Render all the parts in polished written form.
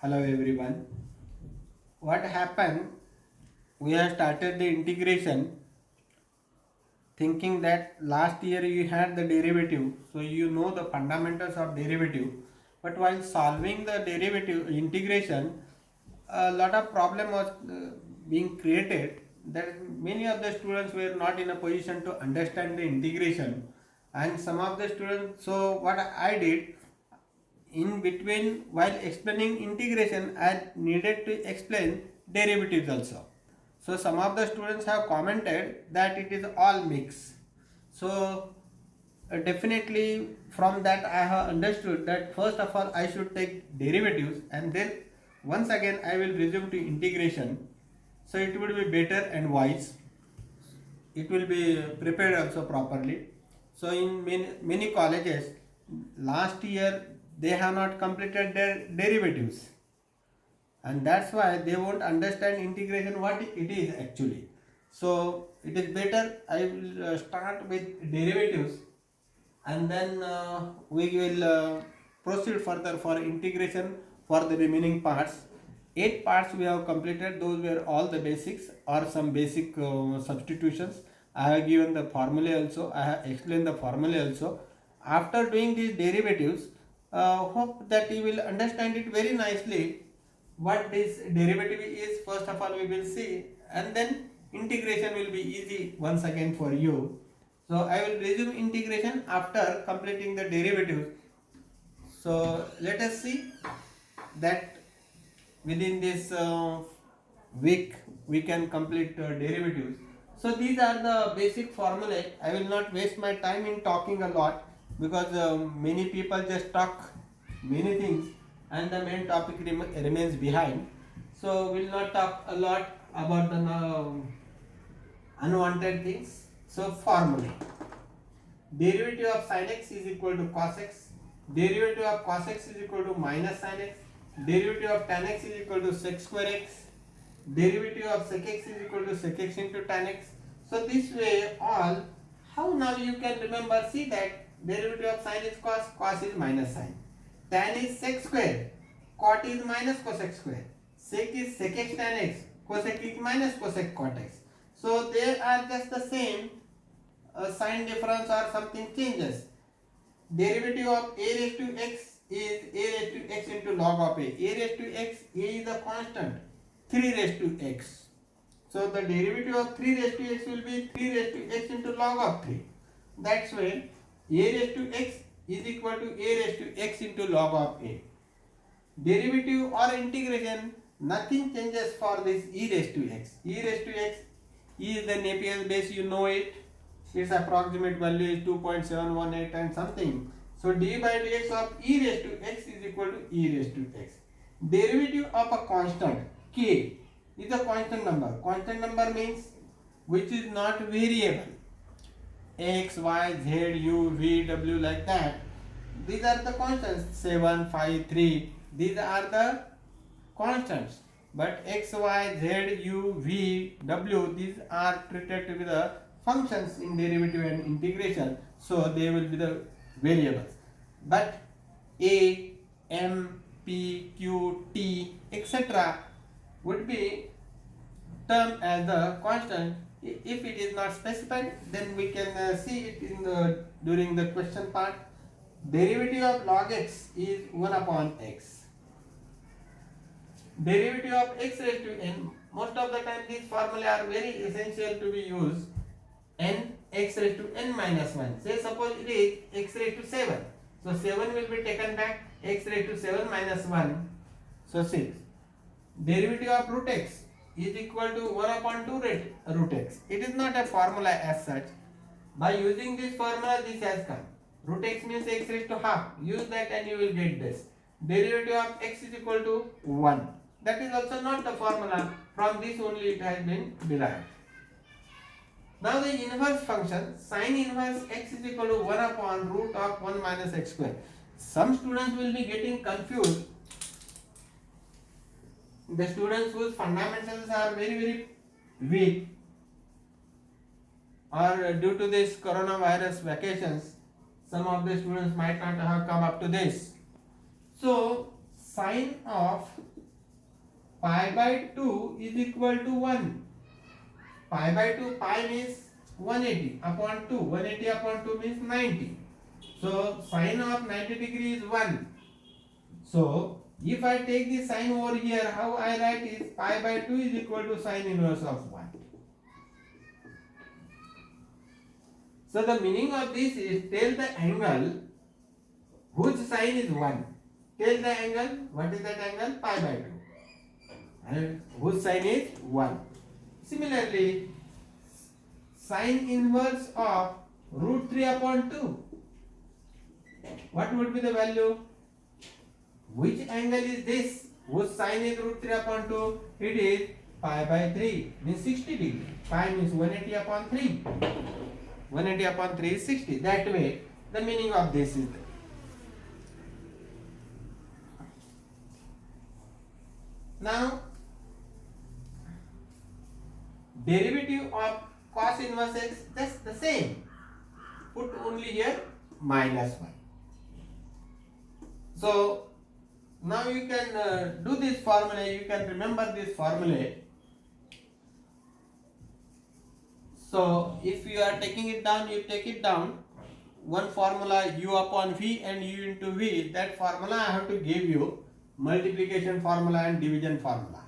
Hello everyone. What happened? We have started the integration thinking that last year you had the derivative, so you know the fundamentals of derivative. But while solving the derivative integration, a lot of problem was being created that many of the students were not in a position to understand the integration, and some of the students. So what I did in between while explaining integration I needed to explain derivatives also. So some of the students have commented that it is all mix. So definitely from that I have understood that first of all I should take derivatives and then once again I will resume to integration, so it would be better and wise. It will be prepared also properly. So in many colleges last year they have not completed their derivatives, and that's why they won't understand integration what it is actually. So it is better I will start with derivatives, and then we will proceed further for integration for the remaining parts. 8 parts we have completed, those were all the basics or some basic substitutions. I have given the formula also, I have explained the formula also. After doing these derivatives, hope that you will understand it very nicely what this derivative is. First of all we will see, and then integration will be easy once again for you. So I will resume integration after completing the derivatives. So let us see that within this week we can complete derivatives. So these are the basic formulae. I will not waste my time in talking a lot because many people just talk many things and the main topic remains behind. So we will not talk a lot about the unwanted things. So formulae. Derivative of sin x is equal to cos x. Derivative of cos x is equal to minus sin x. Derivative of tan x is equal to sec square x. Derivative of sec x is equal to sec x into tan x. So this way all, how now you can remember, see that derivative of sin is cos, cos is minus sin. Tan is sec square, cot is minus cosec square. Sec is sec x tan x, cosec is minus cosec cot x. So they are just the same, sign difference or something changes. Derivative of a raised to x is a raised to x into log of a. A raised to x, a is a constant, 3 raised to x. So the derivative of 3 raised to x will be 3 raised to x into log of 3. That's why a raised to x is equal to a raised to x into log of a. Derivative or integration, nothing changes for this e raised to x. E raised to x is the Napier's base, you know it. Its approximate value is 2.718 and something. So d by dx of e raised to x is equal to e raised to x. Derivative of a constant k is a constant number. Constant number means which is not variable. X, Y, Z, U, V, W, like that. These are the constants. 7, 5, 3. These are the constants. But X, Y, Z, U, V, W, these are treated with the functions in derivative and integration. So they will be the variables. But A, M, P, Q, T, etc. would be termed as the constant. If it is not specified, then we can see it in the during the question part. Derivative of log x is 1 upon x. Derivative of x raised to n, most of the time these formulae are very essential to be used. N x raised to n minus 1. Say suppose it is x raised to 7. So 7 will be taken back, x raised to 7 minus 1. So 6. Derivative of root x is equal to 1 upon 2 root x. It is not a formula as such. By using this formula, this has come. Root x means x raised to half. Use that and you will get this. Derivative of x is equal to 1. That is also not the formula. From this only it has been derived. Now the inverse function, sin inverse x is equal to 1 upon root of 1 minus x square. Some students will be getting confused. The students whose fundamentals are very weak, or due to this coronavirus vacations, some of the students might not have come up to this. So sine of pi by 2 is equal to 1. Pi by 2, pi means 180 upon 2. 180 upon 2 means 90. So sine of 90 degree is 1. So if I take the sine over here, how I write is pi by 2 is equal to sine inverse of 1. So the meaning of this is tell the angle whose sine is 1. Tell the angle, what is that angle? Pi by 2. And whose sine is 1. Similarly, sine inverse of root 3 upon 2. What would be the value? Which angle is this? Whose sine is root 3 upon 2? It is pi by 3, means 60 degree. Pi means 180 upon 3. 180 upon 3 is 60. That way, the meaning of this is there. Now, derivative of cos inverse x, just the same. Put only here minus 1. So, now you can do this formula, you can remember this formula. So, if you are taking it down, you take it down. One formula u upon v and u into v, that formula I have to give you multiplication formula and division formula.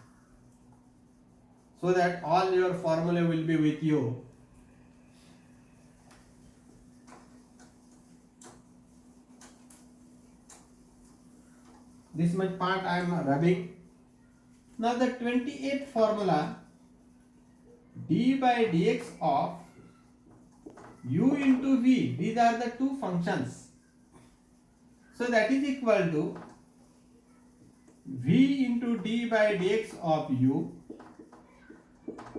So that all your formula will be with you. This much part I am rubbing. Now the 28th formula, d by dx of u into v, these are the two functions. So that is equal to v into d by dx of u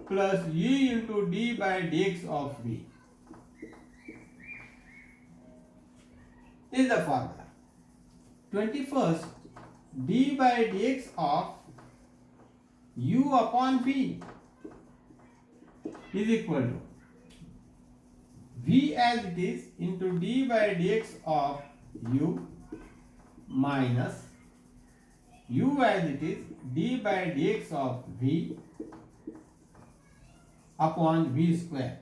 plus u into d by dx of v. This is the formula. 21st, d by dx of u upon v is equal to v as it is into d by dx of u minus u as it is d by dx of v upon v square.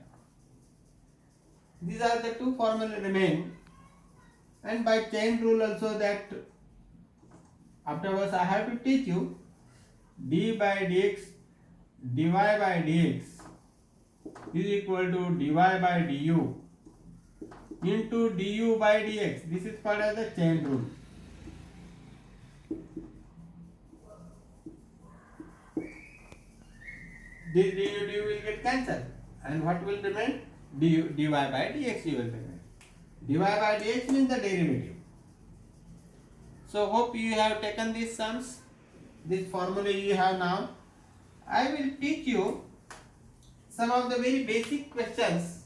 These are the two formulas remain, and by chain rule also, that afterwards I have to teach you d by dx dy by dx is equal to dy by du into du by dx. This is called as the chain rule. This du will get cancelled, and what will remain? Dy by dx will remain. Dy by dx means the derivative. So hope you have taken these sums. This formula you have now. I will teach you some of the very basic questions.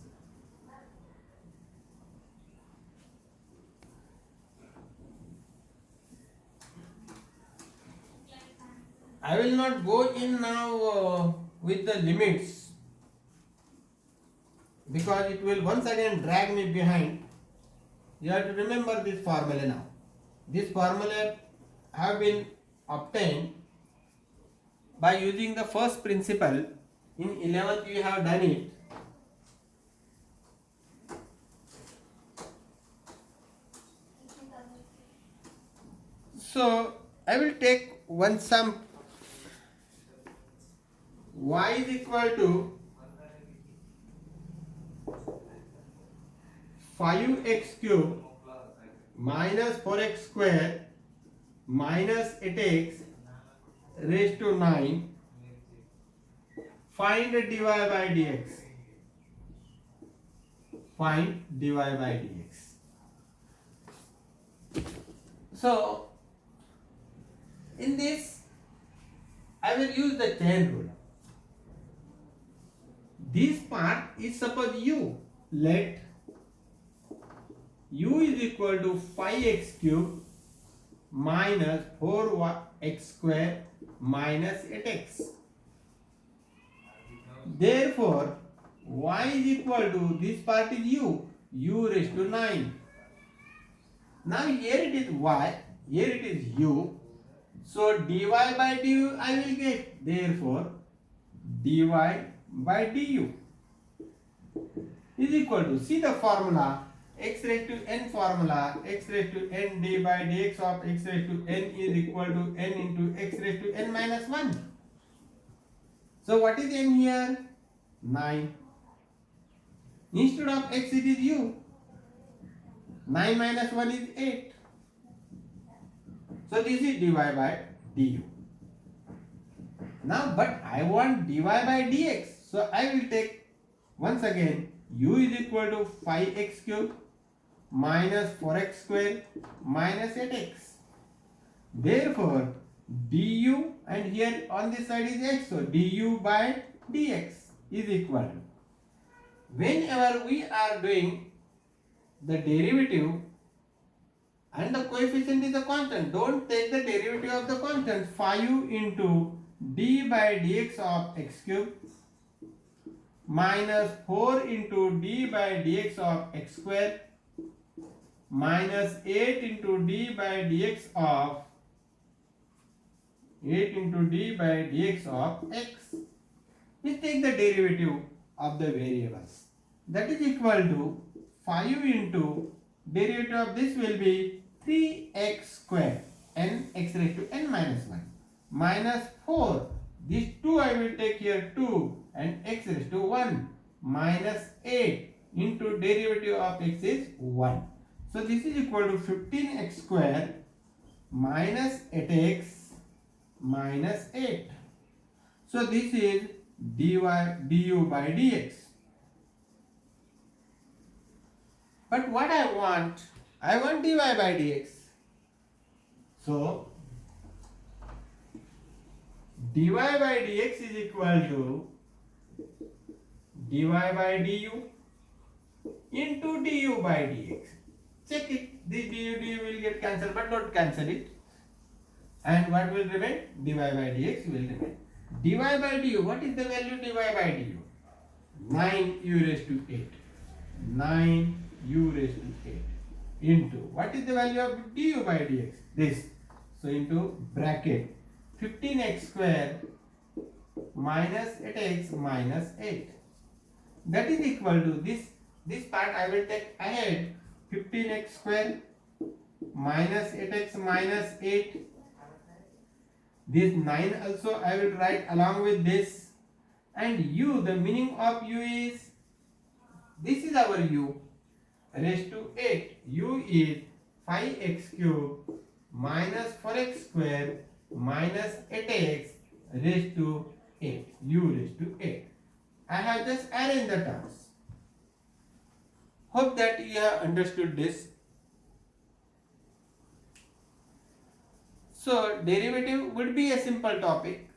I will not go in now with the limits, because it will once again drag me behind. You have to remember this formula now. This formula have been obtained by using the first principle. In 11th you have done it. So I will take one sum. Y is equal to 5x cube minus 4x square minus 8x raised to 9. Find dy by dx. Find dy by dx. So in this I will use the chain rule. This part is suppose u. Let u is equal to 5x cube minus 4x square minus 8x. Therefore, y is equal to, this part is u raised to 9. Now here it is y, here it is u. So dy by du I will get. Therefore, dy by du is equal to, see the formula, x raised to n formula, x raised to n d by dx of x raised to n is equal to n into x raised to n minus 1. So what is n here? 9. Instead of x it is u. 9 minus 1 is 8. So this is dy by du. Now but I want dy by dx. So I will take once again u is equal to 5x cube minus 4x square minus 8x. Therefore du, and here on this side is x, so du by dx is equal to, whenever we are doing the derivative and the coefficient is a constant, don't take the derivative of the constant. 5 into d by dx of x cube minus 4 into d by dx of x square minus 8 into d by dx of x. We take the derivative of the variables. That is equal to 5 into derivative of this will be 3x square n x raised to n minus 1 minus 4. These 2 I will take here 2 and x raised to 1 minus 8 into derivative of x is 1. So this is equal to 15x square minus 8x minus 8. So this is du by dx. But what I want dy by dx. So dy by dx is equal to dy by du into du by dx. Check it. This du will get cancelled, but don't cancel it. And what will remain? Dy by dx will remain. Dy by du, what is the value dy by du? 9 u raised to 8. 9 u raised to 8 into, what is the value of du by dx? This. So into bracket 15x square minus 8x minus 8. That is equal to this part I will take ahead. 15x square minus 8x minus 8. This 9 also I will write along with this. And u, the meaning of u is, this is our u raised to 8. U is 5x cube minus 4x square minus 8x raised to 8. U raised to 8. I have just arranged the terms. Hope that you have understood this. So derivative would be a simple topic,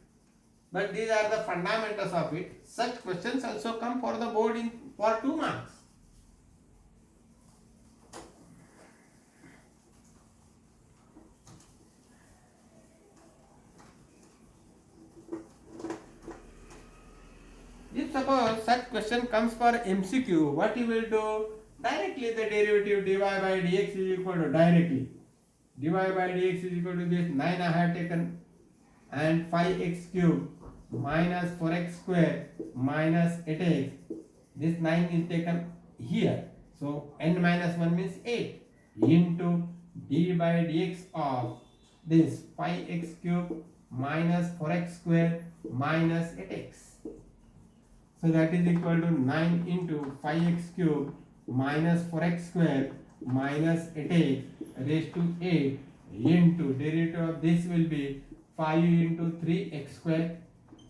but these are the fundamentals of it. Such questions also come for the board for 2 marks. If suppose such question comes for MCQ, what you will do? Directly the derivative dy by dx is equal to, directly dy by dx is equal to this 9 I have taken and 5x cube minus 4x square minus 8x. This 9 is taken here. So n minus 1 means 8 into d by dx of this 5x cube minus 4x square minus 8x. So that is equal to 9 into 5x cube minus 4x square minus 8x raised to 8 into derivative of this will be 5 into 3x square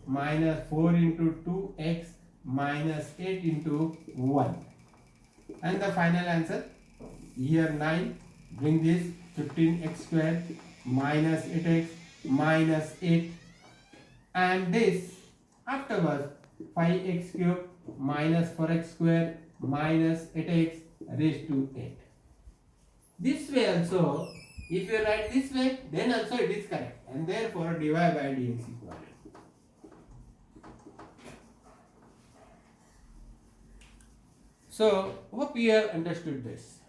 minus 4 into 2x minus 8 into 1. And the final answer here 9, bring this 15x square minus 8x minus 8, and this afterwards 5x cube minus 4x square minus 8x raised to 8. This way also, if you write this way, then also it is correct, and therefore dy by dx equal. So hope you have understood this.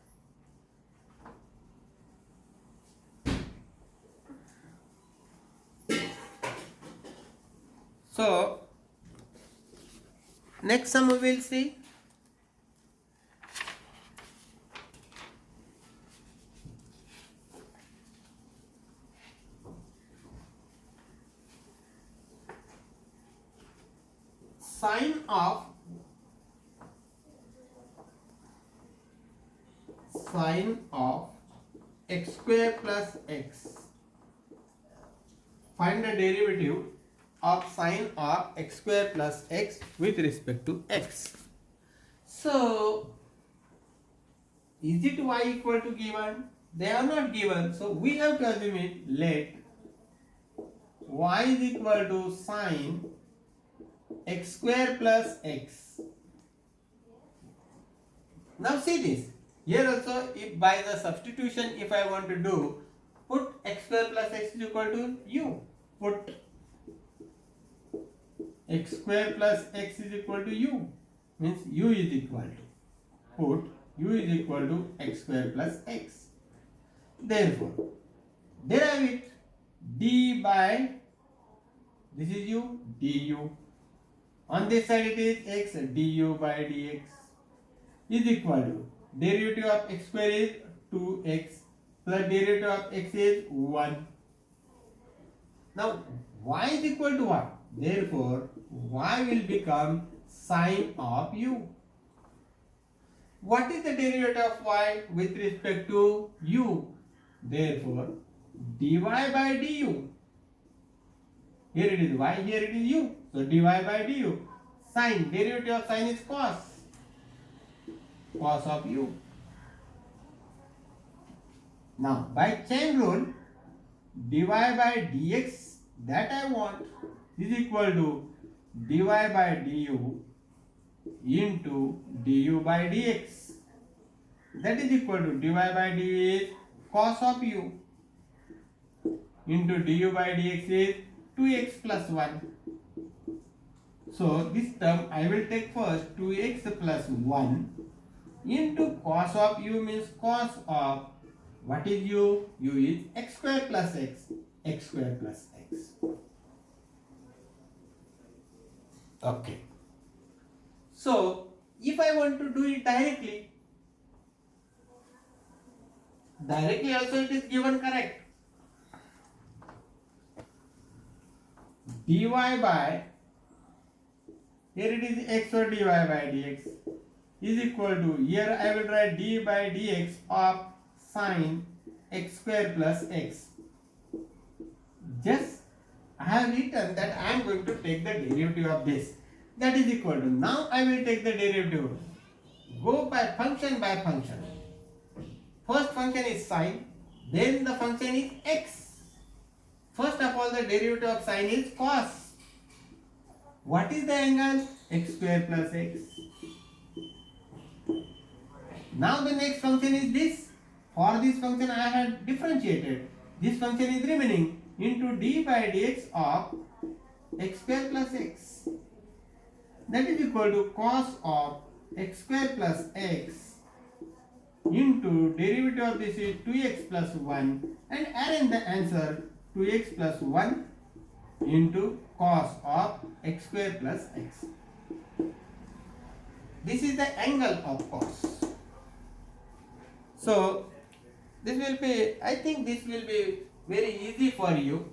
So next sum we will see. Sine of x square plus x. Find the derivative of sine of x square plus x with respect to x. So is it y equal to given? They are not given, so we have to assume it. Let y is equal to sine x square plus x. Now see this. Here also, if by the substitution, if I want to do, put x square plus x is equal to u. Put x square plus x is equal to u. Means u is equal to. Put u is equal to x square plus x. Therefore, derive it. D by, this is u, du. On this side it is x, du by dx is equal to derivative of x square is 2x plus derivative of x is 1. Now y is equal to what? Therefore y will become sine of u. What is the derivative of y with respect to u? Therefore dy by du. Here it is y, here it is u. So dy by du. Sine, derivative of sine is cos. Cos of u. Now by chain rule, dy by dx that I want is equal to dy by du into du by dx. That is equal to dy by du is cos of u into du by dx is 2x plus 1. So this term I will take first 2x plus 1 into cos of u means cos of what is u? U is x square plus x. X square plus x. Okay. So if I want to do it directly also it is given correct. Dy by, here it is x or dy by dx is equal to, here I will write d by dx of sine x square plus x. Just I have written that I am going to take the derivative of this. That is equal to, now I will take the derivative. Go by function by function. First function is sine, then the function is x. First of all, the derivative of sine is cos. What is the angle? X square plus x. Now the next function is this. For this function I had differentiated. This function is remaining into d by dx of x square plus x. That is equal to cos of x square plus x into derivative of this is 2x plus 1 and arrange the answer 2x plus 1 into cos of x square plus x. This is the angle of cos. So this will be, I think this will be very easy for you.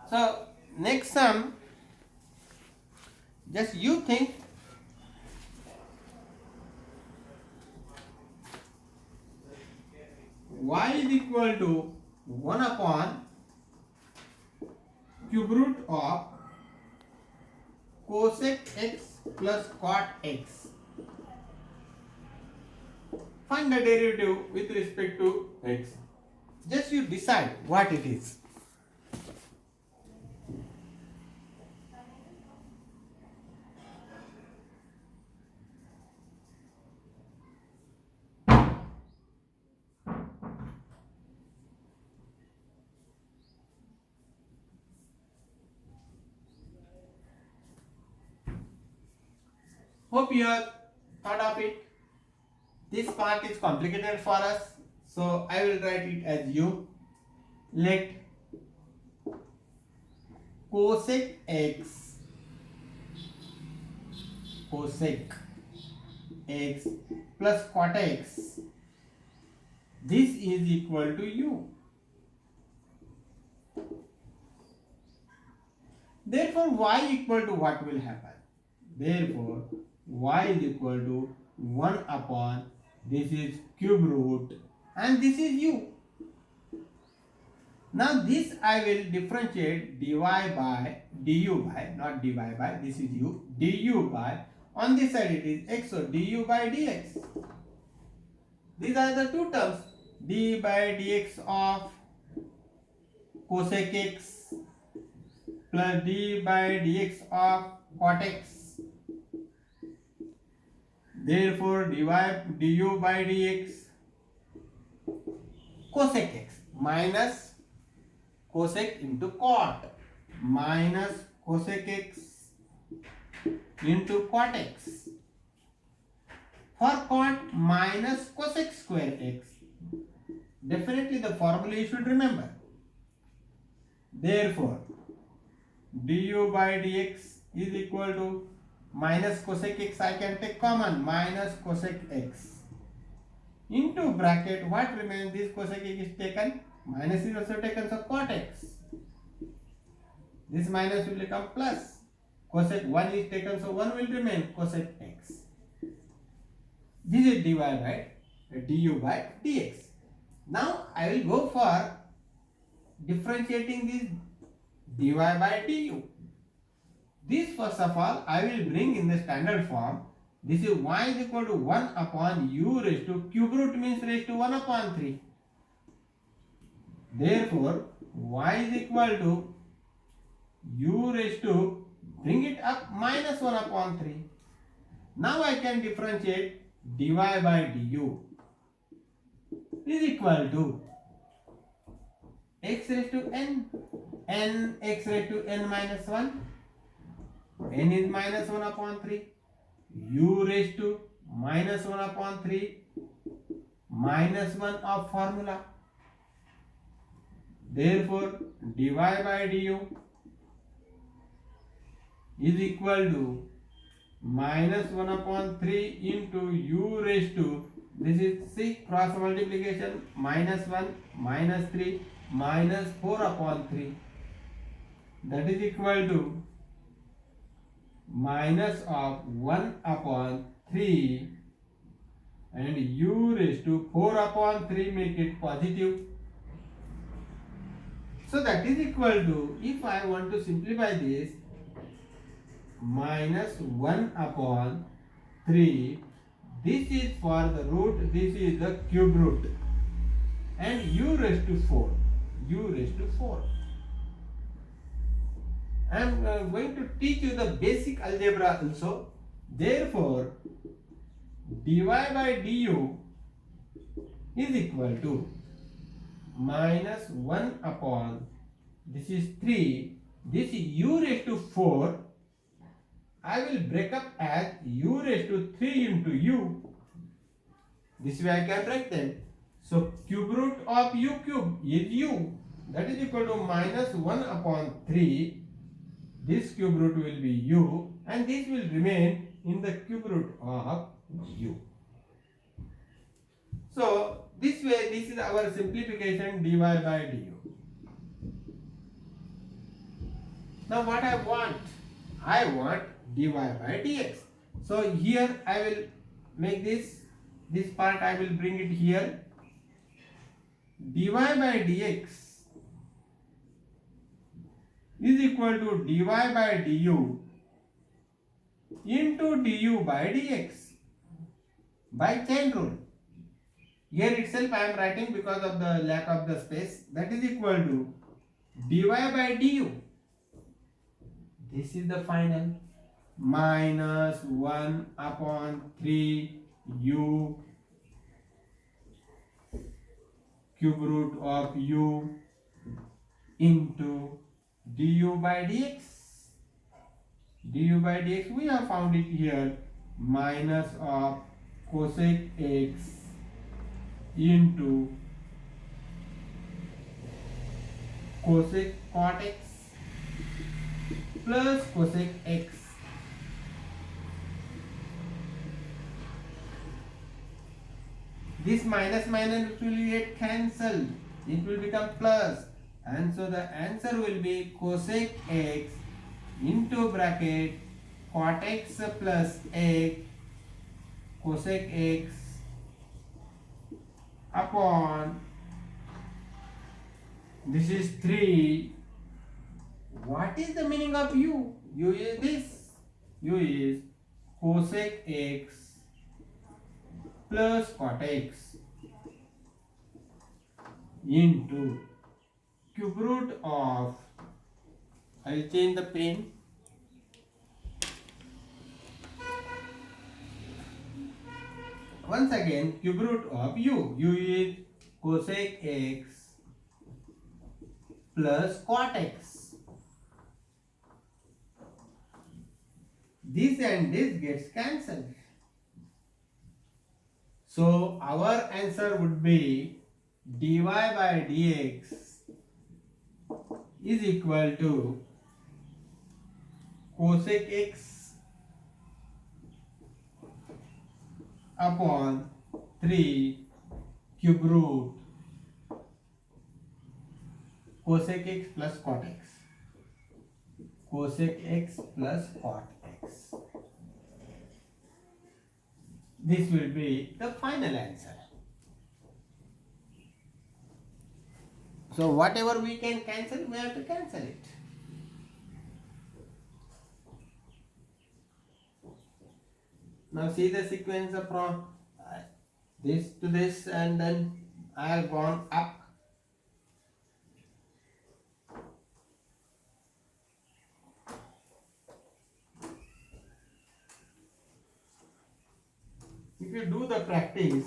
So next sum, just you think y is equal to 1 upon cube root of cosec x plus cot x. Find the derivative with respect to x. Just you decide what it is. Hope you have thought of it. This part is complicated for us, so I will write it as u. let cosec x plus cot x, this is equal to u. Therefore, y equal to what will happen? Therefore, y is equal to 1 upon, this is cube root and this is u. Now this I will differentiate dy by du by, not dy by, this is u, du by, on this side it is x, so du by dx. These are the two terms, d by dx of cosec x plus d by dx of cot x. Therefore, du by dx cosec x minus cosec into cot minus cosec x into cot x. For cot minus cosec square x. Definitely the formula you should remember. Therefore, du by dx is equal to minus cosec x, I can take common, minus cosec x into bracket, what remains, this cosec x is taken, minus is also taken, so cot x. This minus will become plus, cosec 1 is taken, so 1 will remain, cosec x. This is du by dx. Now I will go for differentiating this dy by du. This first of all I will bring in the standard form. This is y is equal to 1 upon u raised to, cube root means raised to 1 upon 3. Therefore, y is equal to u raised to, bring it up, minus 1 upon 3. Now I can differentiate dy by du is equal to x raised to n x raised to n minus 1, n is minus 1 upon 3, u raised to minus 1 upon 3, minus 1 of formula. Therefore, dy by du is equal to minus 1 upon 3 into u raised to, this is, see, cross multiplication, minus 1, minus 3, minus 4 upon 3. That is equal to minus of 1 upon 3 and u raised to 4 upon 3, make it positive. So that is equal to, if I want to simplify this, minus 1 upon 3, this is for the root, this is the cube root, and u raised to 4, u raised to 4. I am going to teach you the basic algebra also. Therefore, dy by du is equal to minus 1 upon, this is 3, this is u raised to 4, I will break up as u raised to 3 into u. This way I can write them. So cube root of u cube is u, that is equal to minus 1 upon 3. This cube root will be u and this will remain in the cube root of u. So this way, this is our simplification dy by du. Now what I want dy by dx. So here I will make this part, I will bring it here. Dy by dx is equal to dy by du into du by dx by chain rule. Here itself I am writing because of the lack of the space. That is equal to dy by du. This is the final, minus 1 upon 3 u cube root of u into du by dx. Du by dx we have found it here, minus of cosec x into cosec cot x plus cosec x. This minus minus will get cancelled. It will become plus. And so the answer will be cosec x into bracket cot x plus x cosec x upon, this is 3. What is the meaning of u? U is this. U is cosec x plus cot x into cube root of, I will change the pen. Once again, cube root of u. U is cosec x plus cot x. This and this gets cancelled. So our answer would be dy by dx is equal to cosec x upon 3 cube root cosec x plus cot x. Cosec x plus cot x. This will be the final answer. So whatever we can cancel, we have to cancel it. Now see the sequence from this to this, and then I have gone up. If you do the practice,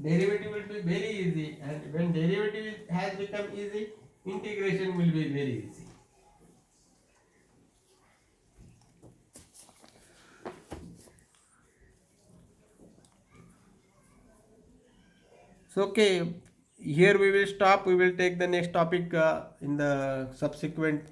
derivative will be very easy, and when derivative has become easy, integration will be very easy. So okay, here we will stop. We will take the next topic in the subsequent